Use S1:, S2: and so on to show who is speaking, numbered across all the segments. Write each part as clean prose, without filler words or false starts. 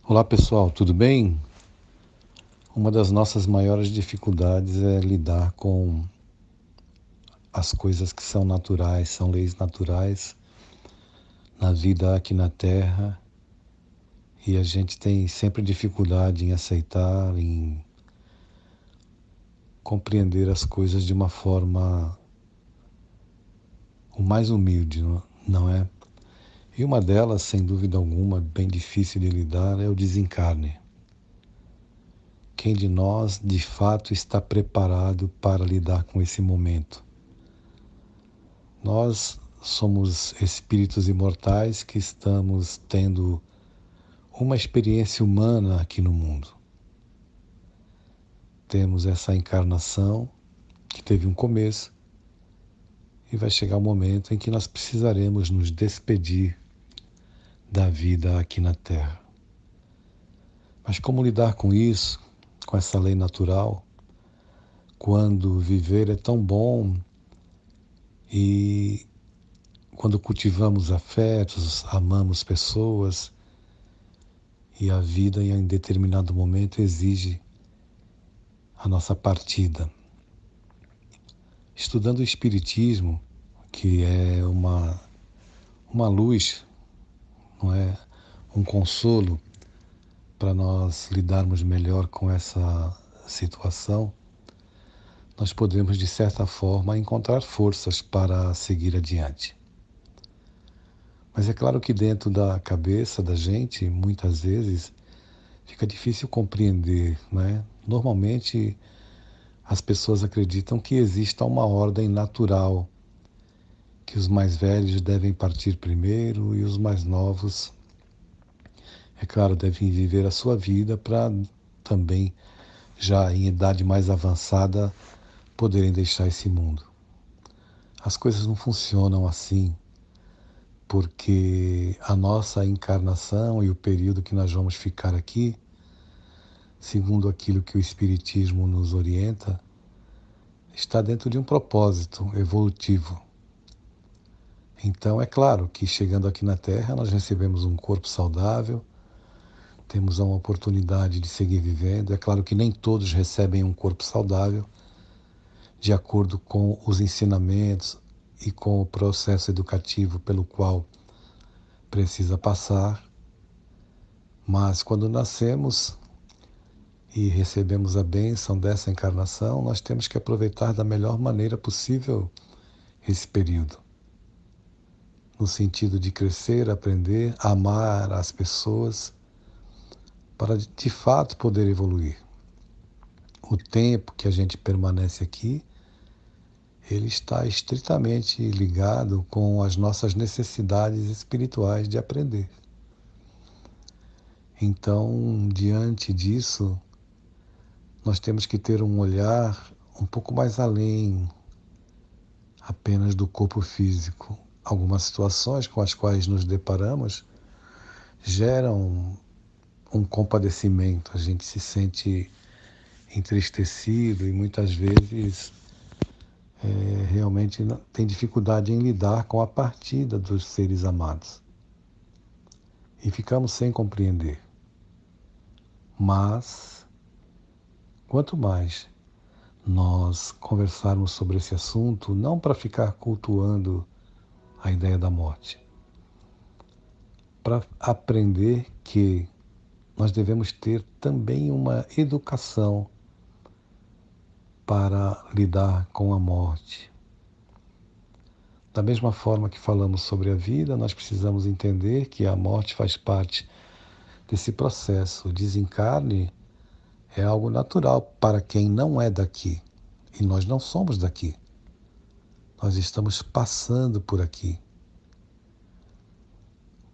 S1: Olá pessoal, tudo bem? Uma das nossas maiores dificuldades é lidar com as coisas que são naturais, são leis naturais na vida aqui na Terra, e a gente tem sempre dificuldade em aceitar, em compreender as coisas de uma forma o mais humilde, não é? E uma delas, sem dúvida alguma, bem difícil de lidar, é o desencarne. Quem de nós de fato está preparado para lidar com esse momento? Nós somos espíritos imortais que estamos tendo uma experiência humana aqui no mundo. Temos essa encarnação que teve um começo e vai chegar o momento em que nós precisaremos nos despedir da vida aqui na Terra. Mas como lidar com isso, com essa lei natural, quando viver é tão bom e quando cultivamos afetos, amamos pessoas e a vida em determinado momento exige a nossa partida. Estudando o Espiritismo, que é uma luz, não é? Um consolo para nós lidarmos melhor com essa situação, nós podemos, de certa forma, encontrar forças para seguir adiante. Mas é claro que dentro da cabeça da gente, muitas vezes, fica difícil compreender, né? Normalmente, as pessoas acreditam que exista uma ordem natural, que os mais velhos devem partir primeiro e os mais novos, é claro, devem viver a sua vida para também, já em idade mais avançada, poderem deixar esse mundo. As coisas não funcionam assim, porque a nossa encarnação e o período que nós vamos ficar aqui, segundo aquilo que o Espiritismo nos orienta, está dentro de um propósito evolutivo. Então, é claro que chegando aqui na Terra, nós recebemos um corpo saudável, temos a oportunidade de seguir vivendo. É claro que nem todos recebem um corpo saudável, de acordo com os ensinamentos e com o processo educativo pelo qual precisa passar, mas quando nascemos e recebemos a bênção dessa encarnação, nós temos que aproveitar da melhor maneira possível esse período, no sentido de crescer, aprender, amar as pessoas, para de fato poder evoluir. O tempo que a gente permanece aqui, ele está estritamente ligado com as nossas necessidades espirituais de aprender. Então, diante disso, nós temos que ter um olhar um pouco mais além apenas do corpo físico. Algumas situações com as quais nos deparamos geram um compadecimento, a gente se sente entristecido e muitas vezes realmente tem dificuldade em lidar com a partida dos seres amados. E ficamos sem compreender. Mas, quanto mais nós conversarmos sobre esse assunto, não para ficar cultuando a ideia da morte, para aprender que nós devemos ter também uma educação para lidar com a morte. Da mesma forma que falamos sobre a vida, nós precisamos entender que a morte faz parte desse processo. O desencarne é algo natural para quem não é daqui. E nós não somos daqui. Nós estamos passando por aqui.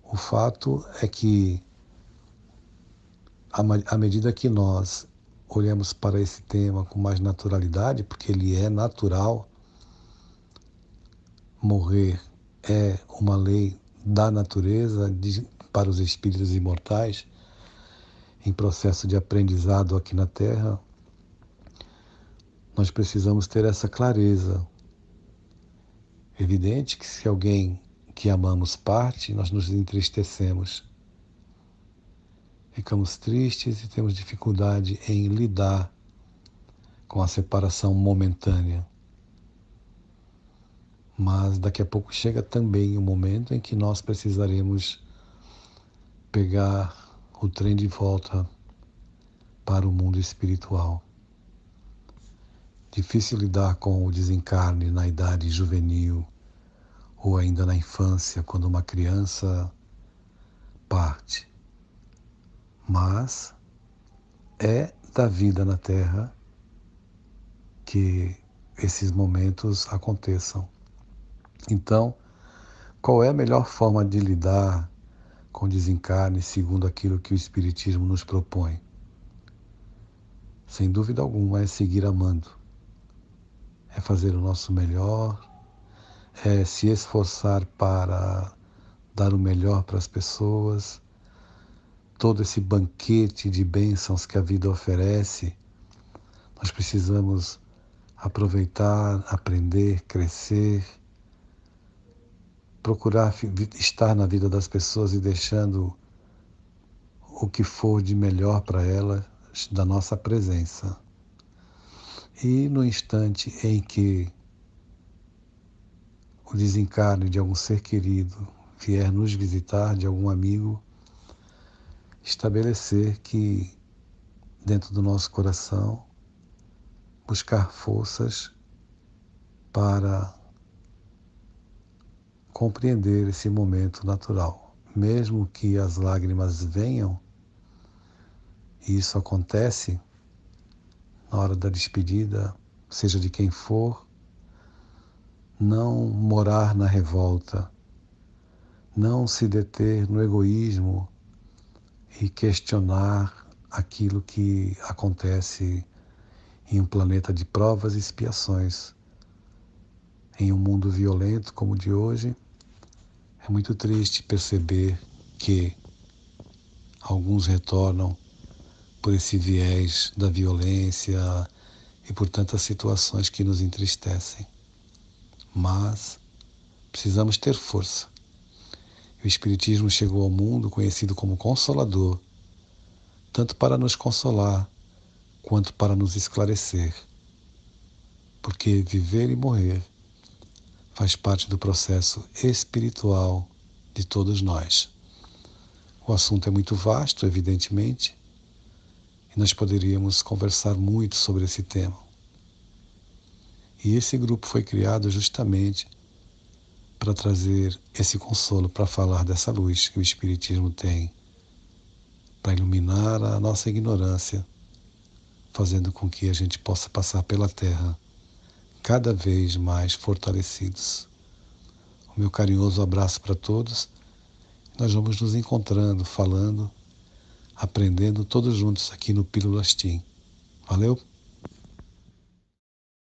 S1: O fato é que, à medida que nós olhamos para esse tema com mais naturalidade, porque ele é natural, morrer é uma lei da natureza para os espíritos imortais, em processo de aprendizado aqui na Terra, nós precisamos ter essa clareza. Evidente que se alguém que amamos parte, nós nos entristecemos. ficamos tristes e temos dificuldade em lidar com a separação momentânea. Mas daqui a pouco chega também o momento em que nós precisaremos pegar o trem de volta para o mundo espiritual. Difícil lidar com o desencarne na idade juvenil ou ainda na infância, quando uma criança parte. Mas é da vida na Terra que esses momentos aconteçam. Então, qual é a melhor forma de lidar com o desencarne segundo aquilo que o Espiritismo nos propõe? Sem dúvida alguma, é seguir amando, é fazer o nosso melhor, é se esforçar para dar o melhor para as pessoas. Todo esse banquete de bênçãos que a vida oferece, nós precisamos aproveitar, aprender, crescer, procurar estar na vida das pessoas e deixando o que for de melhor para elas da nossa presença. E no instante em que o desencarne de algum ser querido vier nos visitar, de algum amigo, estabelecer que dentro do nosso coração, buscar forças para compreender esse momento natural. Mesmo que as lágrimas venham, e isso acontece na hora da despedida, seja de quem for, não morar na revolta, não se deter no egoísmo e questionar aquilo que acontece em um planeta de provas e expiações. Em um mundo violento como o de hoje, é muito triste perceber que alguns retornam por esse viés da violência e por tantas situações que nos entristecem. Mas precisamos ter força. O Espiritismo chegou ao mundo conhecido como Consolador, tanto para nos consolar quanto para nos esclarecer. Porque viver e morrer faz parte do processo espiritual de todos nós. O assunto é muito vasto, evidentemente, e nós poderíamos conversar muito sobre esse tema. E esse grupo foi criado justamente para trazer esse consolo, para falar dessa luz que o Espiritismo tem, para iluminar a nossa ignorância, fazendo com que a gente possa passar pela Terra cada vez mais fortalecidos. O meu carinhoso abraço para todos. Nós vamos nos encontrando, falando, aprendendo todos juntos aqui no Pílulas Tim. Valeu?